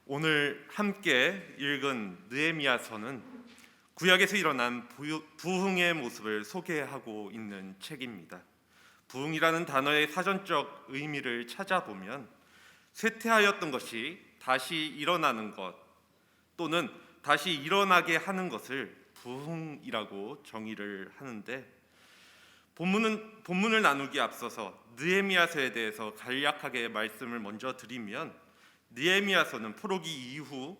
오늘 함께 읽은 느헤미야서는 구약에서 일어난 부흥의 모습을 소개하고 있는 책입니다. 부흥이라는 단어의 사전적 의미를 찾아보면 쇠퇴하였던 것이 다시 일어나는 것 또는 다시 일어나게 하는 것을 부흥이라고 정의를 하는데, 본문을 나누기에 앞서서 느헤미야서에 대해서 간략하게 말씀을 먼저 드리면, 느헤미야서는 포로기 이후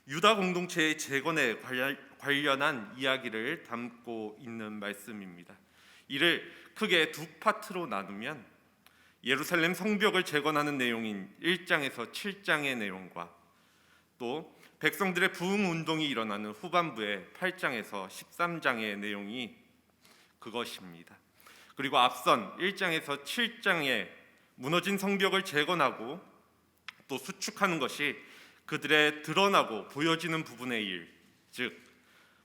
유다 공동체의 재건에 관련한 이야기를 담고 있는 말씀입니다. 이를 크게 두 파트로 나누면 예루살렘 성벽을 재건하는 내용인 1장에서 7장의 내용과 또 백성들의 부흥 운동이 일어나는 후반부의 8장에서 13장의 내용이 그것입니다. 그리고 앞선 1장에서 7장에 무너진 성벽을 재건하고 또 수축하는 것이 그들의 드러나고 보여지는 부분의 일, 즉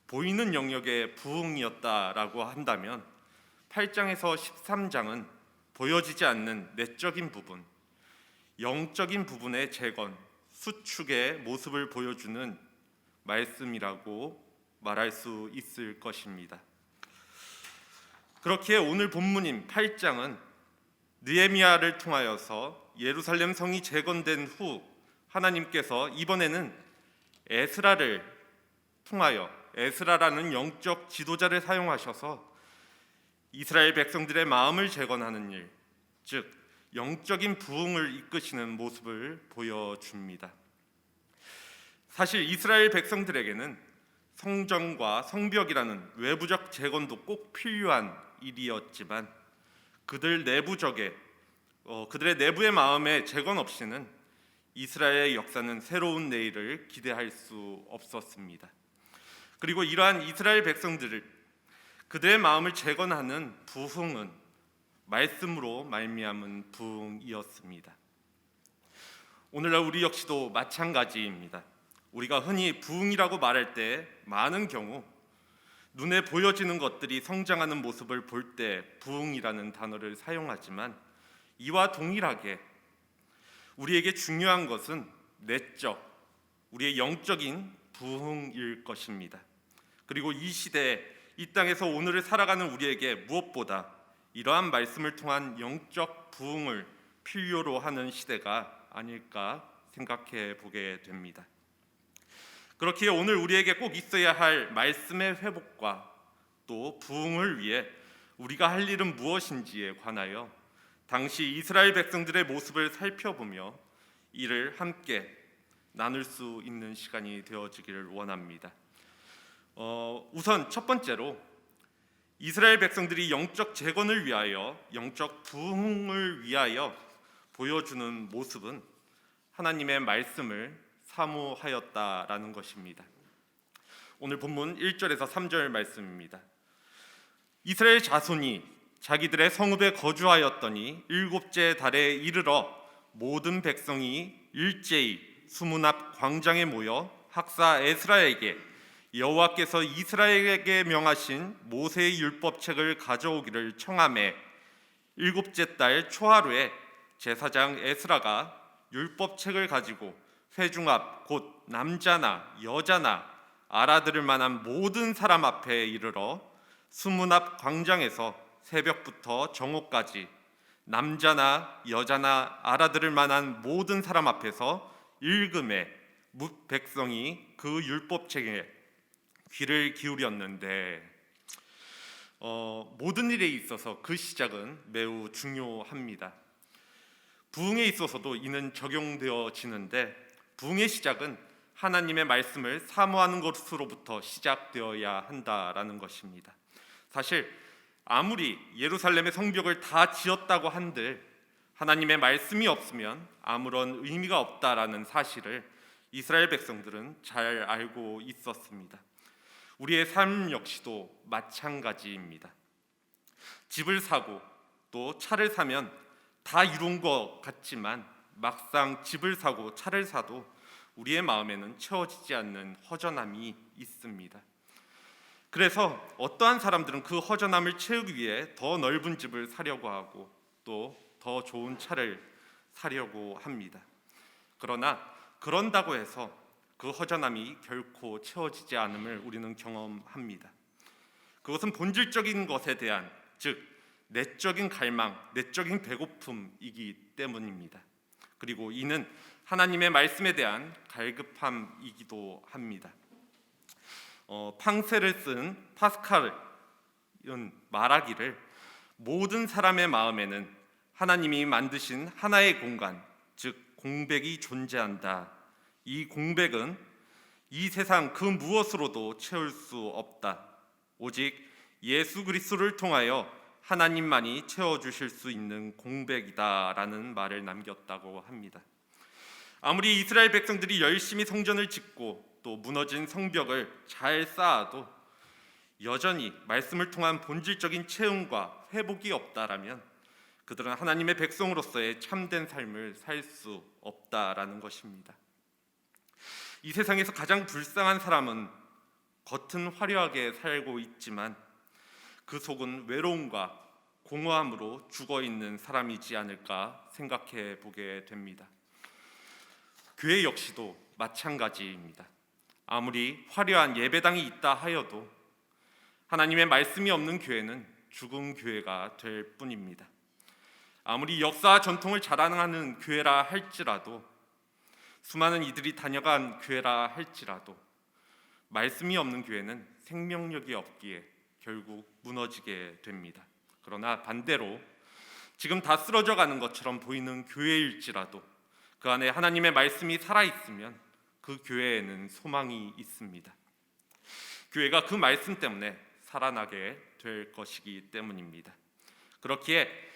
보이는 영역의 부흥이었다라고 한다면, 8장에서 13장은 보여지지 않는 내적인 부분, 영적인 부분의 재건, 수축의 모습을 보여주는 말씀이라고 말할 수 있을 것입니다. 그렇기에 오늘 본문인 8장은 느헤미야를 통하여서 예루살렘 성이 재건된 후 하나님께서 이번에는 에스라를 통하여, 에스라라는 영적 지도자를 사용하셔서 이스라엘 백성들의 마음을 재건하는 일, 즉 영적인 부흥을 이끄시는 모습을 보여줍니다. 사실 이스라엘 백성들에게는 성전과 성벽이라는 외부적 재건도 꼭 필요한 일이었지만, 그들의 내부의 마음의 재건 없이는 이스라엘의 역사는 새로운 내일을 기대할 수 없었습니다. 그리고 이러한 이스라엘 백성들을, 그들의 마음을 재건하는 부흥은 말씀으로 말미암은 부흥이었습니다. 오늘날 우리 역시도 마찬가지입니다. 우리가 흔히 부흥이라고 말할 때 많은 경우 눈에 보여지는 것들이 성장하는 모습을 볼 때 부흥이라는 단어를 사용하지만, 이와 동일하게 우리에게 중요한 것은 내적, 우리의 영적인 부흥일 것입니다. 그리고 이 시대에, 이 땅에서 오늘을 살아가는 우리에게 무엇보다 이러한 말씀을 통한 영적 부흥을 필요로 하는 시대가 아닐까 생각해 보게 됩니다. 그렇기에 오늘 우리에게 꼭 있어야 할 말씀의 회복과 또 부흥을 위해 우리가 할 일은 무엇인지에 관하여 당시 이스라엘 백성들의 모습을 살펴보며 이를 함께 나눌 수 있는 시간이 되어지기를 원합니다. 우선 첫 번째로 이스라엘 백성들이 영적 재건을 위하여, 영적 부흥을 위하여 보여주는 모습은 하나님의 말씀을 사모하였다라는 것입니다. 오늘 본문 1절에서 3절 말씀입니다. 이스라엘 자손이 자기들의 성읍에 거주하였더니 일곱째 달에 이르러 모든 백성이 일제히 수문 앞 광장에 모여 학사 에스라에게 여호와께서 이스라엘에게 명하신 모세의 율법책을 가져오기를 청하매, 일곱째 달 초하루에 제사장 에스라가 율법책을 가지고 회중 앞 곧 남자나 여자나 알아들을 만한 모든 사람 앞에 이르러 수문 앞 광장에서 새벽부터 정오까지 남자나 여자나 알아들을 만한 모든 사람 앞에서 읽음에 뭇 백성이 그 율법책에 귀를 기울였는데, 모든 일에 있어서 그 시작은 매우 중요합니다. 부흥에 있어서도 이는 적용되어지는데, 부흥의 시작은 하나님의 말씀을 사모하는 것으로부터 시작되어야 한다라는 것입니다. 사실 아무리 예루살렘의 성벽을 다 지었다고 한들 하나님의 말씀이 없으면 아무런 의미가 없다라는 사실을 이스라엘 백성들은 잘 알고 있었습니다. 우리의 삶 역시도 마찬가지입니다. 집을 사고 또 차를 사면 다 이룬 것 같지만, 막상 집을 사고 차를 사도 우리의 마음에는 채워지지 않는 허전함이 있습니다. 그래서 어떠한 사람들은 그 허전함을 채우기 위해 더 넓은 집을 사려고 하고 또 더 좋은 차를 사려고 합니다. 그러나 그런다고 해서 그 허전함이 결코 채워지지 않음을 우리는 경험합니다. 그것은 본질적인 것에 대한, 즉 내적인 갈망, 내적인 배고픔이기 때문입니다. 그리고 이는 하나님의 말씀에 대한 갈급함이기도 합니다. 팡세를 쓴 파스칼은 말하기를 모든 사람의 마음에는 하나님이 만드신 하나의 공간, 즉 공백이 존재한다. 이 공백은 이 세상 그 무엇으로도 채울 수 없다. 오직 예수 그리스도를 통하여 하나님만이 채워주실 수 있는 공백이다라는 말을 남겼다고 합니다. 아무리 이스라엘 백성들이 열심히 성전을 짓고 또 무너진 성벽을 잘 쌓아도 여전히 말씀을 통한 본질적인 체험과 회복이 없다라면 그들은 하나님의 백성으로서의 참된 삶을 살 수 없다라는 것입니다. 이 세상에서 가장 불쌍한 사람은 겉은 화려하게 살고 있지만 그 속은 외로움과 공허함으로 죽어있는 사람이지 않을까 생각해 보게 됩니다. 교회 역시도 마찬가지입니다. 아무리 화려한 예배당이 있다 하여도 하나님의 말씀이 없는 교회는 죽은 교회가 될 뿐입니다. 아무리 역사와 전통을 자랑하는 교회라 할지라도, 수많은 이들이 다녀간 교회라 할지라도 말씀이 없는 교회는 생명력이 없기에 결국 무너지게 됩니다. 그러나 반대로 지금 다 쓰러져 가는 것처럼 보이는 교회일지라도 그 안에 하나님의 말씀이 살아있으면 그 교회에는 소망이 있습니다. 교회가 그 말씀 때문에 살아나게 될 것이기 때문입니다. 그렇기에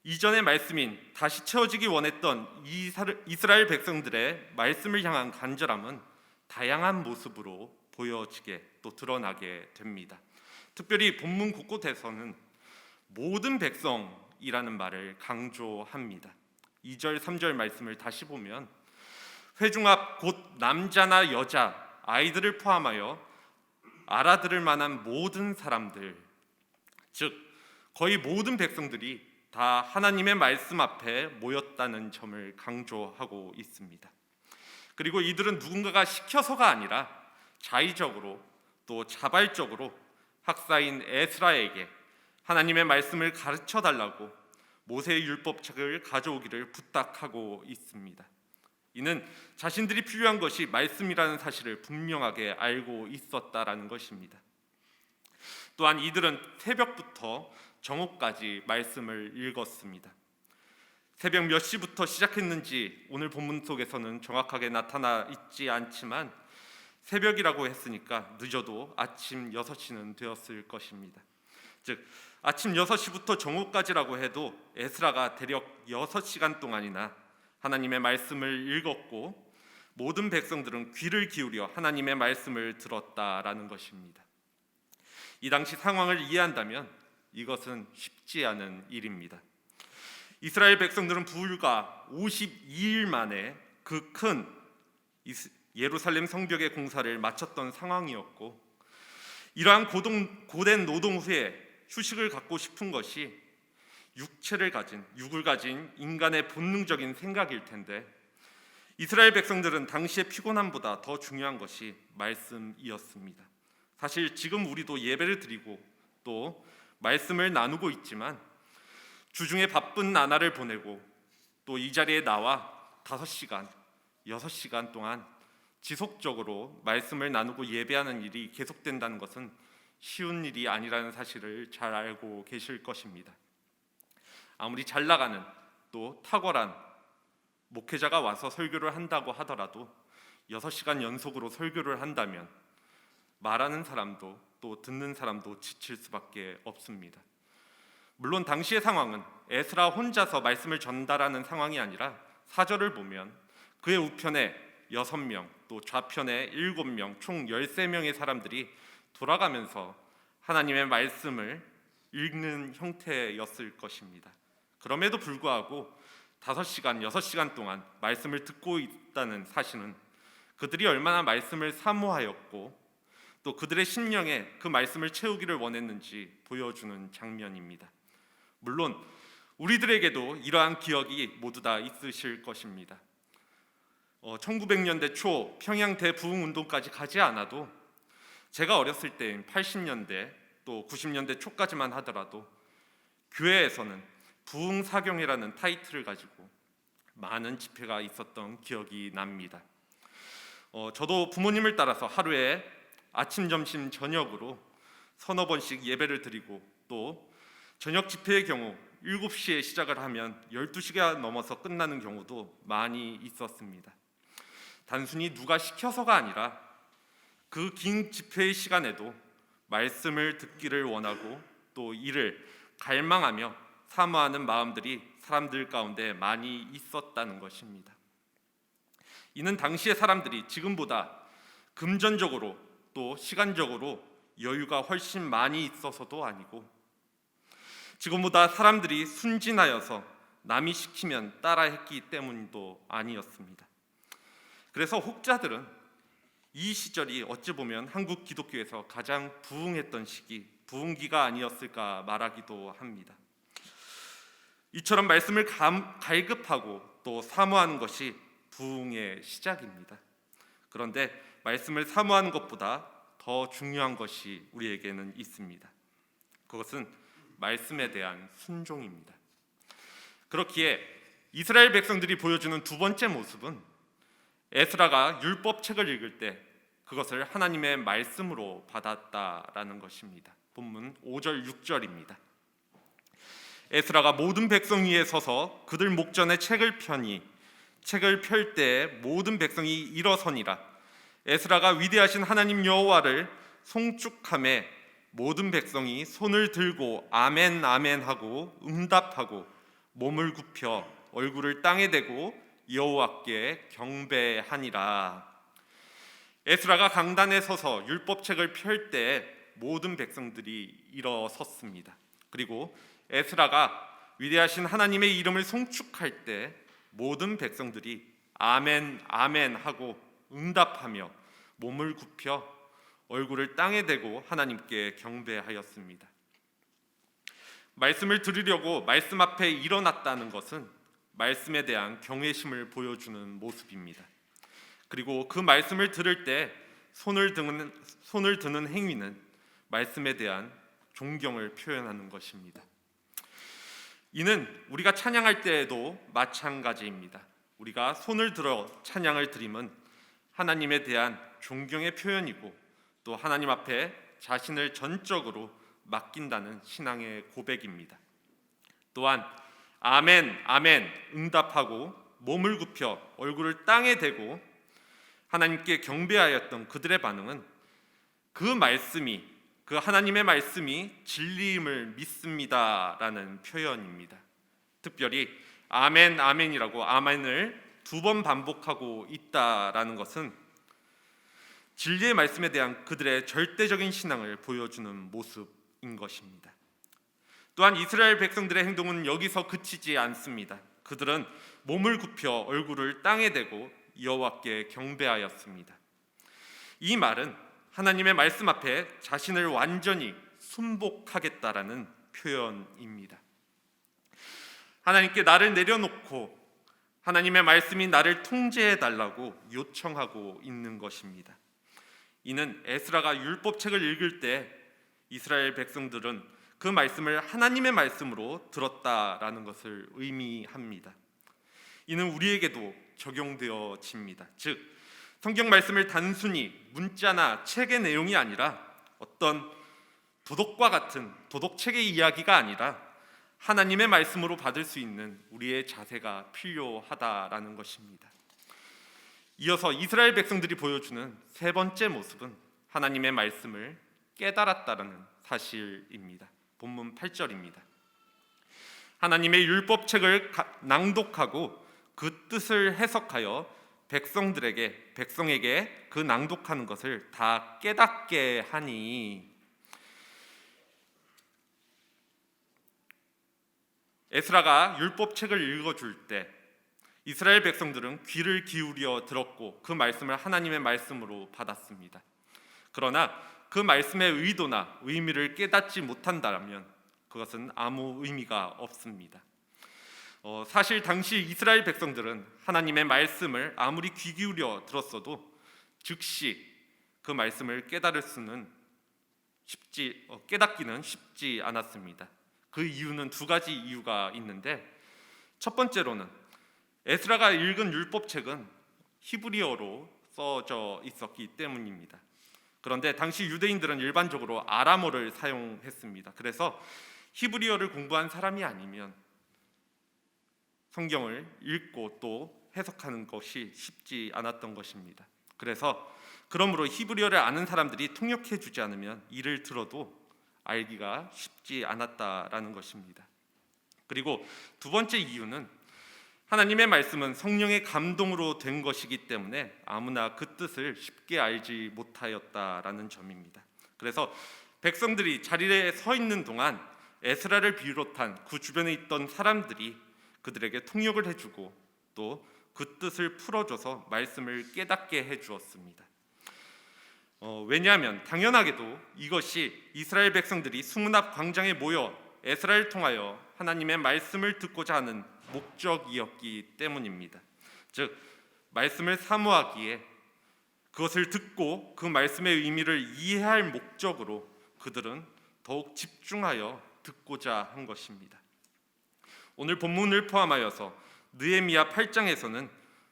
이전의 말씀인 다시 채워지기 원했던 이스라엘 백성들의 말씀을 향한 간절함은 다양한 모습으로 보여지게 또 드러나게 됩니다. 특별히 본문 곳곳에서는 모든 백성이라는 말을 강조합니다. 2절, 3절 말씀을 다시 보면 회중 앞 곧 남자나 여자, 아이들을 포함하여 알아들을 만한 모든 사람들, 즉 거의 모든 백성들이 다 하나님의 말씀 앞에 모였다는 점을 강조하고 있습니다. 그리고 이들은 누군가가 시켜서가 아니라 자의적으로 또 자발적으로 학사인 에스라에게 하나님의 말씀을 가르쳐 달라고 모세의 율법책을 가져오기를 부탁하고 있습니다. 이는 자신들이 필요한 것이 말씀이라는 사실을 분명하게 알고 있었다라는 것입니다. 또한 이들은 새벽부터 정오까지 말씀을 읽었습니다. 새벽 몇 시부터 시작했는지 오늘 본문 속에서는 정확하게 나타나 있지 않지만 새벽이라고 했으니까 늦어도 아침 6시는 되었을 것입니다. 즉 아침 6시부터 정오까지라고 해도 에스라가 대략 6시간 동안이나 하나님의 말씀을 읽었고 모든 백성들은 귀를 기울여 하나님의 말씀을 들었다라는 것입니다. 이 당시 상황을 이해한다면 이것은 쉽지 않은 일입니다. 이스라엘 백성들은 불과 52일 만에 그 큰 예루살렘 성벽의 공사를 마쳤던 상황이었고 이러한 고된 노동 후에 휴식을 갖고 싶은 것이 육을 가진 인간의 본능적인 생각일 텐데 이스라엘 백성들은 당시의 피곤함보다 더 중요한 것이 말씀이었습니다. 사실 지금 우리도 예배를 드리고 또 말씀을 나누고 있지만 주중에 바쁜 나날을 보내고 또 이 자리에 나와 5시간, 6시간 동안 지속적으로 말씀을 나누고 예배하는 일이 계속된다는 것은 쉬운 일이 아니라는 사실을 잘 알고 계실 것입니다. 아무리 잘 나가는 또 탁월한 목회자가 와서 설교를 한다고 하더라도 6시간 연속으로 설교를 한다면 말하는 사람도 또 듣는 사람도 지칠 수밖에 없습니다. 물론 당시의 상황은 에스라 혼자서 말씀을 전달하는 상황이 아니라 4절을 보면 그의 우편에 6명 또 좌편에 7명 총 13명의 사람들이 돌아가면서 하나님의 말씀을 읽는 형태였을 것입니다. 그럼에도 불구하고 5시간, 6시간 동안 말씀을 듣고 있다는 사실은 그들이 얼마나 말씀을 사모하였고 또 그들의 심령에 그 말씀을 채우기를 원했는지 보여주는 장면입니다. 물론 우리들에게도 이러한 기억이 모두 다 있으실 것입니다. 1900년대 초 평양 대부흥 운동까지 가지 않아도 제가 어렸을 때인 80년대 또 90년대 초까지만 하더라도 교회에서는 부흥사경이라는 타이틀을 가지고 많은 집회가 있었던 기억이 납니다. 저도 부모님을 따라서 하루에 아침, 점심, 저녁으로 서너 번씩 예배를 드리고 또 저녁 집회의 경우 7시에 시작을 하면 12시가 넘어서 끝나는 경우도 많이 있었습니다. 단순히 누가 시켜서가 아니라 그 긴 집회의 시간에도 말씀을 듣기를 원하고 또 이를 갈망하며 사모하는 마음들이 사람들 가운데 많이 있었다는 것입니다. 이는 당시의 사람들이 지금보다 금전적으로 또 시간적으로 여유가 훨씬 많이 있어서도 아니고 지금보다 사람들이 순진하여서 남이 시키면 따라했기 때문도 아니었습니다. 그래서 혹자들은 이 시절이 어찌 보면 한국 기독교에서 가장 부흥했던 시기, 부흥기가 아니었을까 말하기도 합니다. 이처럼 말씀을 갈급하고 또 사모하는 것이 부흥의 시작입니다. 그런데 말씀을 사모하는 것보다 더 중요한 것이 우리에게는 있습니다. 그것은 말씀에 대한 순종입니다. 그렇기에 이스라엘 백성들이 보여주는 두 번째 모습은 에스라가 율법책을 읽을 때 그것을 하나님의 말씀으로 받았다라는 것입니다. 본문 5절 6절입니다. 에스라가 모든 백성 위에 서서 그들 목전에 책을 펴니 책을 펼 때에 모든 백성이 일어서니라. 에스라가 위대하신 하나님 여호와를 송축하매 모든 백성이 손을 들고 아멘 아멘 하고 응답하고 몸을 굽혀 얼굴을 땅에 대고 여호와께 경배하니라. 에스라가 강단에 서서 율법책을 펼 때 모든 백성들이 일어섰습니다. 그리고 에스라가 위대하신 하나님의 이름을 송축할 때 모든 백성들이 아멘 아멘 하고 응답하며 몸을 굽혀 얼굴을 땅에 대고 하나님께 경배하였습니다. 말씀을 들으려고 말씀 앞에 일어났다는 것은 말씀에 대한 경외심을 보여주는 모습입니다. 그리고 그 말씀을 들을 때 손을 드는 행위는 말씀에 대한 존경을 표현하는 것입니다. 이는 우리가 찬양할 때에도 마찬가지입니다. 우리가 손을 들어 찬양을 드림은 하나님에 대한 존경의 표현이고 또 하나님 앞에 자신을 전적으로 맡긴다는 신앙의 고백입니다. 또한 아멘 아멘 응답하고 몸을 굽혀 얼굴을 땅에 대고 하나님께 경배하였던 그들의 반응은 그 하나님의 말씀이 진리임을 믿습니다라는 표현입니다. 특별히 아멘 아멘이라고 아멘을 2번 반복하고 있다라는 것은 진리의 말씀에 대한 그들의 절대적인 신앙을 보여주는 모습인 것입니다. 또한 이스라엘 백성들의 행동은 여기서 그치지 않습니다. 그들은 몸을 굽혀 얼굴을 땅에 대고 여호와께 경배하였습니다. 이 말은 하나님의 말씀 앞에 자신을 완전히 순복하겠다라는 표현입니다. 하나님께 나를 내려놓고 하나님의 말씀이 나를 통제해 달라고 요청하고 있는 것입니다. 이는 에스라가 율법책을 읽을 때 이스라엘 백성들은 그 말씀을 하나님의 말씀으로 들었다라는 것을 의미합니다. 이는 우리에게도 적용되어집니다. 즉 성경 말씀을 단순히 문자나 책의 내용이 아니라 어떤 도덕과 같은 도덕책의 이야기가 아니라 하나님의 말씀으로 받을 수 있는 우리의 자세가 필요하다라는 것입니다. 이어서 이스라엘 백성들이 보여주는 세 번째 모습은 하나님의 말씀을 깨달았다는 사실입니다. 본문 8절입니다. 하나님의 율법책을 낭독하고 그 뜻을 해석하여 백성에게 그 낭독하는 것을 다 깨닫게 하니 에스라가 율법책을 읽어줄 때 이스라엘 백성들은 귀를 기울여 들었고 그 말씀을 하나님의 말씀으로 받았습니다. 그러나 그 말씀의 의도나 의미를 깨닫지 못한다면 그것은 아무 의미가 없습니다. 사실 당시 이스라엘 백성들은 하나님의 말씀을 아무리 귀 기울여 들었어도 즉시 그 말씀을 깨닫기는 쉽지 않았습니다. 그 이유는 두 가지 이유가 있는데, 첫 번째로는 에스라가 읽은 율법책은 히브리어로 써져 있었기 때문입니다. 그런데 당시 유대인들은 일반적으로 아람어를 사용했습니다. 그래서 히브리어를 공부한 사람이 아니면 성경을 읽고 또 해석하는 것이 쉽지 않았던 것입니다. 그러므로 히브리어를 아는 사람들이 통역해 주지 않으면 이를 들어도 알기가 쉽지 않았다라는 것입니다. 그리고 두 번째 이유는 하나님의 말씀은 성령의 감동으로 된 것이기 때문에 아무나 그 뜻을 쉽게 알지 못하였다라는 점입니다. 그래서 백성들이 자리에 서 있는 동안 에스라를 비롯한 그 주변에 있던 사람들이 그들에게 통역을 해주고 또 그 뜻을 풀어줘서 말씀을 깨닫게 해주었습니다. 왜냐하면 당연하게도 이것이 이스라엘 백성들이 수문 앞 광장에 모여 에스라를 통하여 하나님의 말씀을 듣고자 하는 목적이었기 때문입니다. 즉 말씀을 사모하기에 그것을 듣고 그 말씀의 의미를 이해할 목적으로 그들은 더욱 집중하여 듣고자 한 것입니다. 오늘 본문을 포함하여서 느헤미야 8장에서는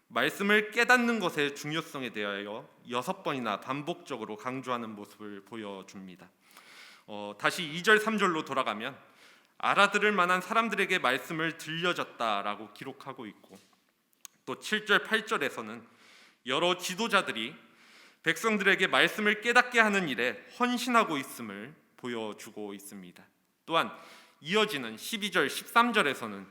말씀을 깨닫는 것의 중요성에 대하여 6번이나 반복적으로 강조하는 모습을 보여줍니다. 다시 2절 3절로 돌아가면 알아들을 만한 사람들에게 말씀을 들려줬다라고 기록하고 있고, 또 7절 8절에서는 여러 지도자들이 백성들에게 말씀을 깨닫게 하는 일에 헌신하고 있음을 보여주고 있습니다. 또한 이어지는 12절 13절에서는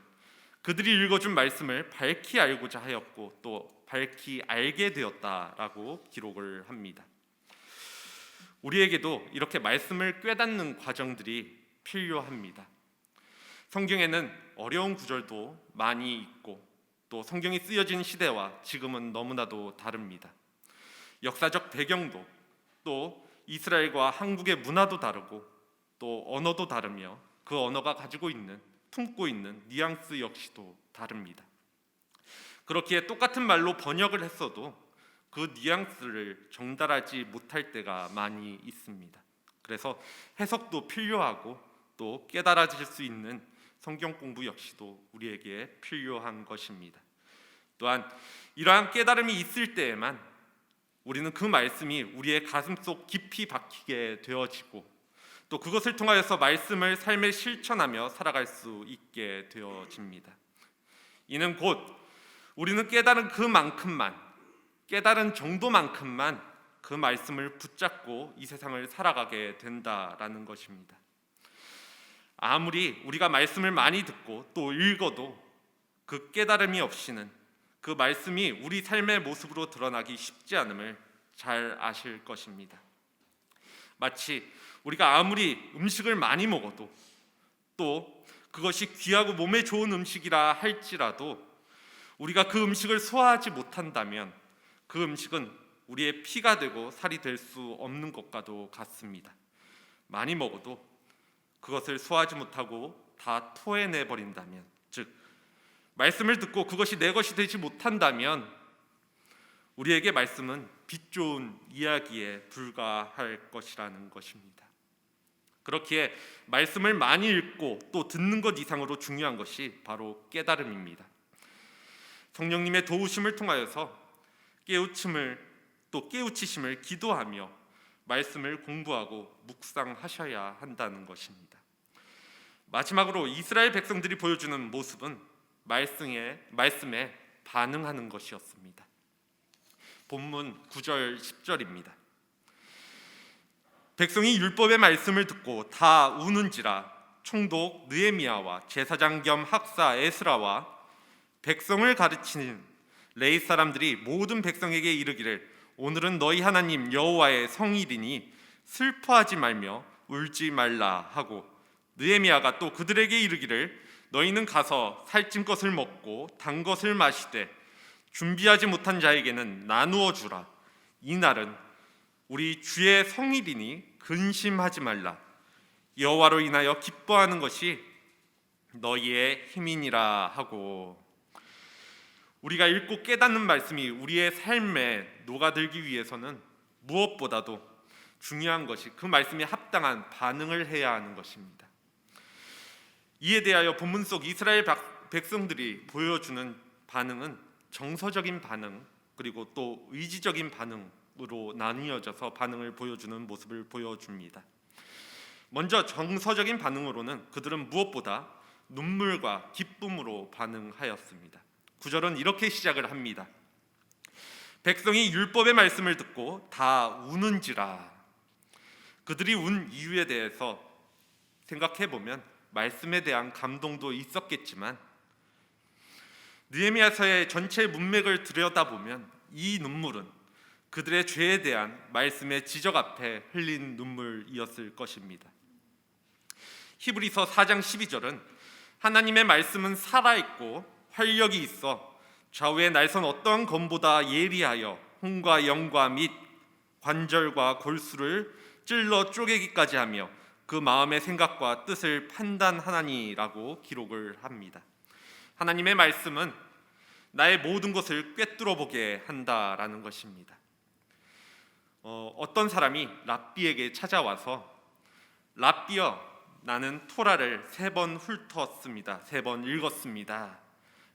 그들이 읽어준 말씀을 밝히 알고자 하였고 또 밝히 알게 되었다라고 기록을 합니다. 우리에게도 이렇게 말씀을 깨닫는 과정들이 필요합니다. 성경에는 어려운 구절도 많이 있고 또 성경이 쓰여진 시대와 지금은 너무나도 다릅니다. 역사적 배경도 또 이스라엘과 한국의 문화도 다르고 또 언어도 다르며 그 언어가 품고 있는 뉘앙스 역시도 다릅니다. 그렇기에 똑같은 말로 번역을 했어도 그 뉘앙스를 전달하지 못할 때가 많이 있습니다. 그래서 해석도 필요하고 또 깨달아질 수 있는 성경 공부 역시도 우리에게 필요한 것입니다. 또한 이러한 깨달음이 있을 때에만 우리는 그 말씀이 우리의 가슴속 깊이 박히게 되어지고 또 그것을 통하여서 말씀을 삶에 실천하며 살아갈 수 있게 되어집니다. 이는 곧 우리는 깨달은 정도만큼만 그 말씀을 붙잡고 이 세상을 살아가게 된다라는 것입니다. 아무리 우리가 말씀을 많이 듣고 또 읽어도 그 깨달음이 없이는 그 말씀이 우리 삶의 모습으로 드러나기 쉽지 않음을 잘 아실 것입니다. 마치 우리가 아무리 음식을 많이 먹어도 또 그것이 귀하고 몸에 좋은 음식이라 할지라도 우리가 그 음식을 소화하지 못한다면 그 음식은 우리의 피가 되고 살이 될 수 없는 것과도 같습니다. 많이 먹어도 그것을 소화하지 못하고 다 토해내 버린다면, 즉 말씀을 듣고 그것이 내 것이 되지 못한다면 우리에게 말씀은 빛 좋은 이야기에 불과할 것이라는 것입니다. 그렇기에 말씀을 많이 읽고 또 듣는 것 이상으로 중요한 것이 바로 깨달음입니다. 성령님의 도우심을 통하여서 깨우치심을 기도하며 말씀을 공부하고 묵상하셔야 한다는 것입니다. 마지막으로 이스라엘 백성들이 보여주는 모습은 말씀에 반응하는 것이었습니다. 본문 9절 10절입니다. 백성이 율법의 말씀을 듣고 다 우는지라 총독 느헤미야와 제사장 겸 학사 에스라와 백성을 가르치는 레위 사람들이 모든 백성에게 이르기를 오늘은 너희 하나님 여호와의 성일이니 슬퍼하지 말며 울지 말라 하고, 느헤미야가 또 그들에게 이르기를 너희는 가서 살찐 것을 먹고 단 것을 마시되 준비하지 못한 자에게는 나누어 주라. 이 날은 우리 주의 성일이니 근심하지 말라. 여호와로 인하여 기뻐하는 것이 너희의 힘이니라 하고, 우리가 읽고 깨닫는 말씀이 우리의 삶에 녹아들기 위해서는 무엇보다도 중요한 것이 그 말씀에 합당한 반응을 해야 하는 것입니다. 이에 대하여 본문 속 이스라엘 백성들이 보여주는 반응은 정서적인 반응, 그리고 또 의지적인 반응으로 나뉘어져서 반응을 보여주는 모습을 보여줍니다. 먼저 정서적인 반응으로는 그들은 무엇보다 눈물과 기쁨으로 반응하였습니다. 9절은 이렇게 시작을 합니다. 백성이 율법의 말씀을 듣고 다 우는지라. 그들이 운 이유에 대해서 생각해 보면 말씀에 대한 감동도 있었겠지만, 느헤미야서의 전체 문맥을 들여다보면 이 눈물은 그들의 죄에 대한 말씀의 지적 앞에 흘린 눈물이었을 것입니다. 히브리서 4장 12절은 하나님의 말씀은 살아있고 활력이 있어 좌우의 날선 어떠한 검보다 예리하여 혼과 영과 및 관절과 골수를 찔러 쪼개기까지 하며 그 마음의 생각과 뜻을 판단하나니라고 기록을 합니다. 하나님의 말씀은 나의 모든 것을 꿰뚫어 보게 한다라는 것입니다. 어떤 사람이 랍비에게 찾아와서 랍비여, 나는 토라를 3번 훑었습니다. 3번 읽었습니다.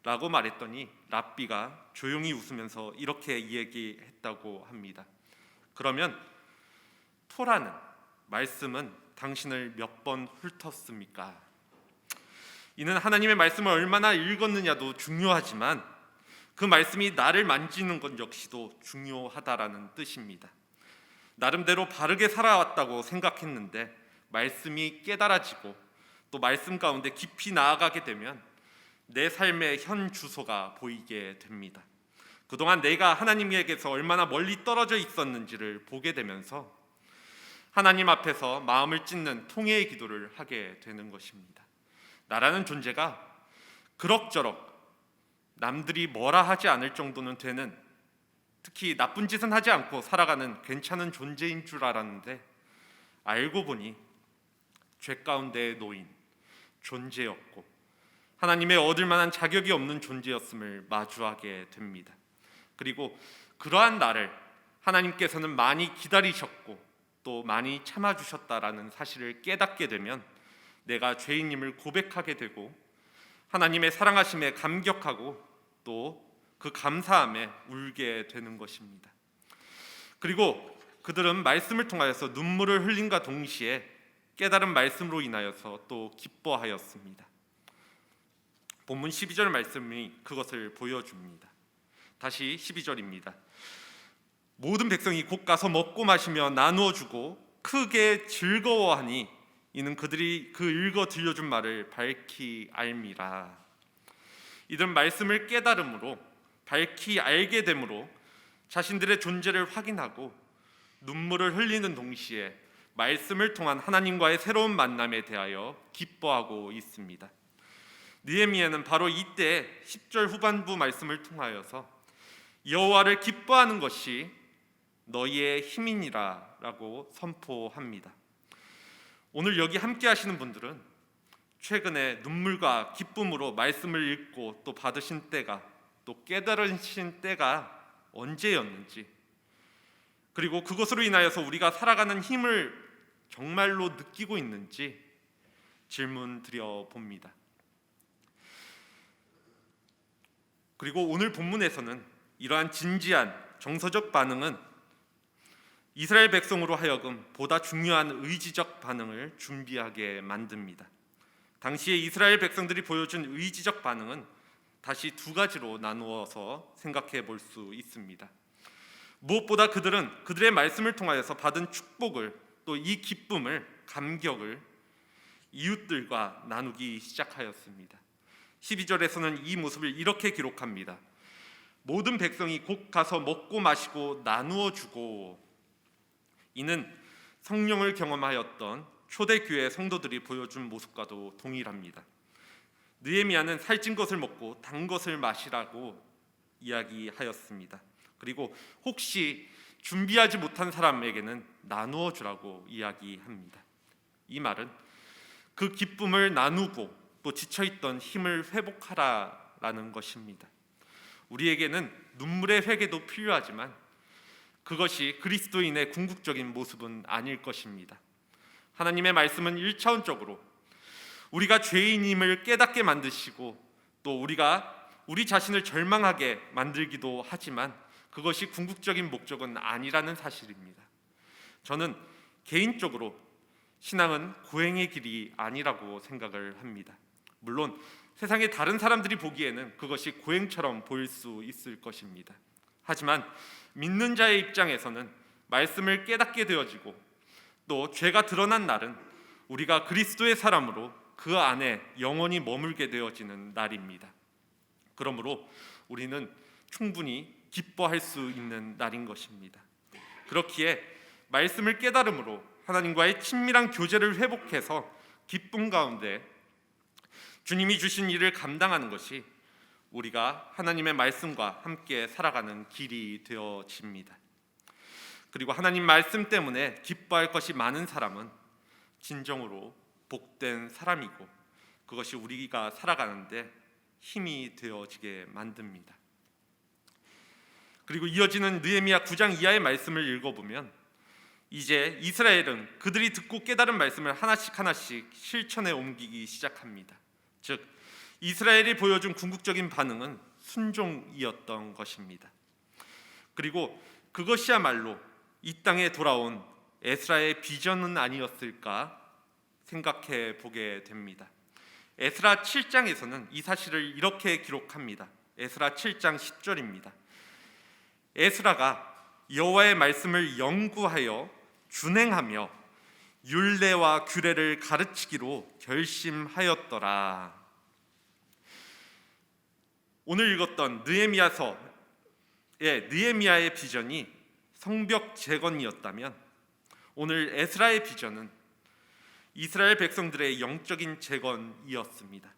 라고 말했더니 랍비가 조용히 웃으면서 이렇게 얘기했다고 합니다. 그러면 토라는, 말씀은 당신을 몇 번 훑었습니까? 이는 하나님의 말씀을 얼마나 읽었느냐도 중요하지만 그 말씀이 나를 만지는 것 역시도 중요하다라는 뜻입니다. 나름대로 바르게 살아왔다고 생각했는데 말씀이 깨달아지고 또 말씀 가운데 깊이 나아가게 되면 내 삶의 현 주소가 보이게 됩니다. 그동안 내가 하나님에게서 얼마나 멀리 떨어져 있었는지를 보게 되면서 하나님 앞에서 마음을 찢는 통회의 기도를 하게 되는 것입니다. 나라는 존재가 그럭저럭 남들이 뭐라 하지 않을 정도는 되는, 특히 나쁜 짓은 하지 않고 살아가는 괜찮은 존재인 줄 알았는데 알고 보니 죄 가운데에 놓인 존재였고 하나님의 얻을 만한 자격이 없는 존재였음을 마주하게 됩니다. 그리고 그러한 나를 하나님께서는 많이 기다리셨고 또 많이 참아주셨다라는 사실을 깨닫게 되면 내가 죄인임을 고백하게 되고 하나님의 사랑하심에 감격하고 또 그 감사함에 울게 되는 것입니다. 그리고 그들은 말씀을 통하여서 눈물을 흘림과 동시에 깨달은 말씀으로 인하여서 또 기뻐하였습니다. 본문 12절 말씀이 그것을 보여줍니다. 다시 12절입니다. 모든 백성이 곧 가서 먹고 마시며 나누어 주고 크게 즐거워하니 이는 그들이 그 읽어 들려준 말을 밝히 알미라. 이들은 말씀을 깨달음으로, 밝히 알게 됨으로 자신들의 존재를 확인하고 눈물을 흘리는 동시에 말씀을 통한 하나님과의 새로운 만남에 대하여 기뻐하고 있습니다. 느헤미야는 바로 이때 10절 후반부 말씀을 통하여서 여호와를 기뻐하는 것이 너희의 힘이니라 라고 선포합니다. 오늘 여기 함께 하시는 분들은 최근에 눈물과 기쁨으로 말씀을 읽고 또 받으신 때가, 또 깨달으신 때가 언제였는지, 그리고 그것으로 인하여서 우리가 살아가는 힘을 정말로 느끼고 있는지 질문 드려 봅니다. 그리고 오늘 본문에서는 이러한 진지한 정서적 반응은 이스라엘 백성으로 하여금 보다 중요한 의지적 반응을 준비하게 만듭니다. 당시에 이스라엘 백성들이 보여준 의지적 반응은 다시 2가지로 나누어서 생각해 볼 수 있습니다. 무엇보다 그들은 그들의 말씀을 통하여서 받은 축복을, 또 이 기쁨을, 감격을 이웃들과 나누기 시작하였습니다. 12절에서는 이 모습을 이렇게 기록합니다. 모든 백성이 곧 가서 먹고 마시고 나누어 주고. 이는 성령을 경험하였던 초대교회 성도들이 보여준 모습과도 동일합니다. 느헤미야는 살찐 것을 먹고 단 것을 마시라고 이야기하였습니다. 그리고 혹시 준비하지 못한 사람에게는 나누어 주라고 이야기합니다. 이 말은 그 기쁨을 나누고 또 지쳐있던 힘을 회복하라라는 것입니다. 우리에게는 눈물의 회개도 필요하지만 그것이 그리스도인의 궁극적인 모습은 아닐 것입니다. 하나님의 말씀은 1차원적으로 우리가 죄인임을 깨닫게 만드시고 또 우리가 우리 자신을 절망하게 만들기도 하지만 그것이 궁극적인 목적은 아니라는 사실입니다. 저는 개인적으로 신앙은 고행의 길이 아니라고 생각을 합니다. 물론 세상의 다른 사람들이 보기에는 그것이 고행처럼 보일 수 있을 것입니다. 하지만 믿는 자의 입장에서는 말씀을 깨닫게 되어지고 또 죄가 드러난 날은 우리가 그리스도의 사람으로 그 안에 영원히 머물게 되어지는 날입니다. 그러므로 우리는 충분히 기뻐할 수 있는 날인 것입니다. 그렇기에 말씀을 깨달음으로 하나님과의 친밀한 교제를 회복해서 기쁨 가운데 주님이 주신 일을 감당하는 것이 우리가 하나님의 말씀과 함께 살아가는 길이 되어집니다. 그리고 하나님 말씀 때문에 기뻐할 것이 많은 사람은 진정으로 복된 사람이고 그것이 우리가 살아가는데 힘이 되어지게 만듭니다. 그리고 이어지는 느헤미야 9장 이하의 말씀을 읽어보면 이제 이스라엘은 그들이 듣고 깨달은 말씀을 하나씩 실천에 옮기기 시작합니다. 즉 이스라엘이 보여준 궁극적인 반응은 순종이었던 것입니다. 그리고 그것이야말로 이 땅에 돌아온 에스라의 비전은 아니었을까 생각해 보게 됩니다. 에스라 7장에서는 이 사실을 이렇게 기록합니다. 에스라 7장 10절입니다. 에스라가 여호와의 말씀을 연구하여 준행하며 율례와 규례를 가르치기로 결심하였더라. 오늘 읽었던 느헤미야의 비전이 성벽 재건이었다면 오늘 에스라의 비전은 이스라엘 백성들의 영적인 재건이었습니다.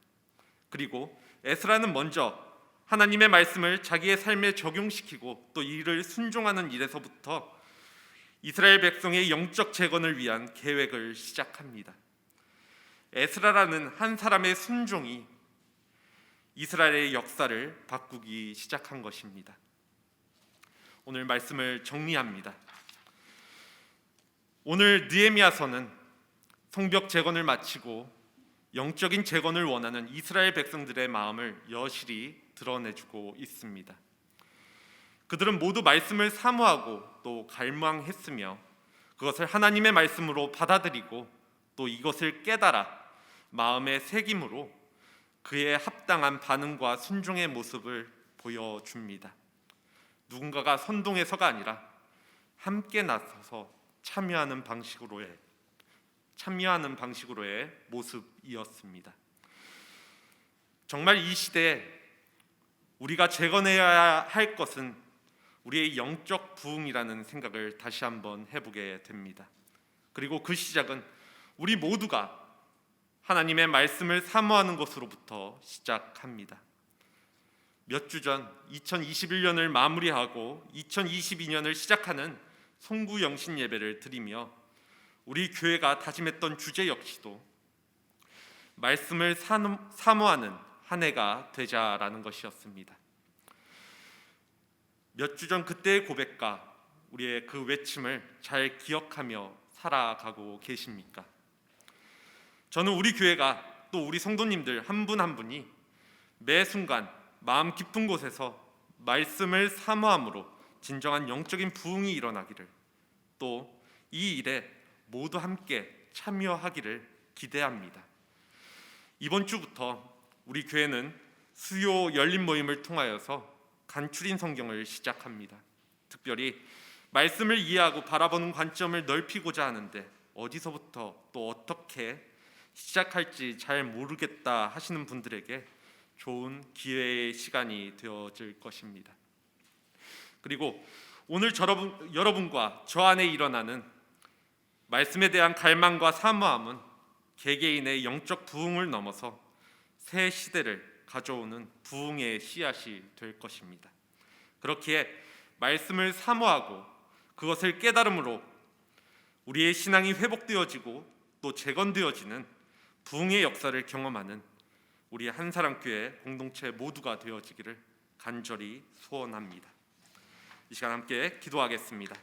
그리고 에스라는 먼저 하나님의 말씀을 자기의 삶에 적용시키고 또 이를 순종하는 일에서부터 이스라엘 백성의 영적 재건을 위한 계획을 시작합니다. 에스라라는 한 사람의 순종이 이스라엘의 역사를 바꾸기 시작한 것입니다. 오늘 말씀을 정리합니다. 오늘 느헤미야서는 성벽 재건을 마치고 영적인 재건을 원하는 이스라엘 백성들의 마음을 여실히 드러내주고 있습니다. 그들은 모두 말씀을 사모하고 또 갈망했으며 그것을 하나님의 말씀으로 받아들이고 또 이것을 깨달아 마음에 새김으로 그에 합당한 반응과 순종의 모습을 보여줍니다. 누군가가 선동해서가 아니라 함께 나서서 참여하는 방식으로의 모습이었습니다. 정말 이 시대에 우리가 재건해야 할 것은 우리의 영적 부흥이라는 생각을 다시 한번 해보게 됩니다. 그리고 그 시작은 우리 모두가 하나님의 말씀을 사모하는 것으로부터 시작합니다. 몇 주 전 2021년을 마무리하고 2022년을 시작하는 송구 영신 예배를 드리며 우리 교회가 다짐했던 주제 역시도 말씀을 사모하는 한 해가 되자라는 것이었습니다. 몇 주 전 그때의 고백과 우리의 그 외침을 잘 기억하며 살아가고 계십니까? 저는 우리 교회가 또 우리 성도님들 한 분 한 분이 매 순간 마음 깊은 곳에서 말씀을 사모함으로 진정한 영적인 부흥이 일어나기를 또 이 일에 모두 함께 참여하기를 기대합니다. 이번 주부터 우리 교회는 수요 열린 모임을 통하여서 간추린 성경을 시작합니다. 특별히 말씀을 이해하고 바라보는 관점을 넓히고자 하는데 어디서부터 또 어떻게 시작할지 잘 모르겠다 하시는 분들에게 좋은 기회의 시간이 되어질 것입니다. 그리고 오늘 여러분과 저 안에 일어나는 말씀에 대한 갈망과 사모함은 개개인의 영적 부흥을 넘어서 새 시대를 가져오는 부흥의 씨앗이 될 것입니다. 그렇기에 말씀을 사모하고 그것을 깨달음으로 우리의 신앙이 회복되어지고 또 재건되어지는 부흥의 역사를 경험하는 우리 한사랑교회 공동체 모두가 되어지기를 간절히 소원합니다. 이 시간 함께 기도하겠습니다.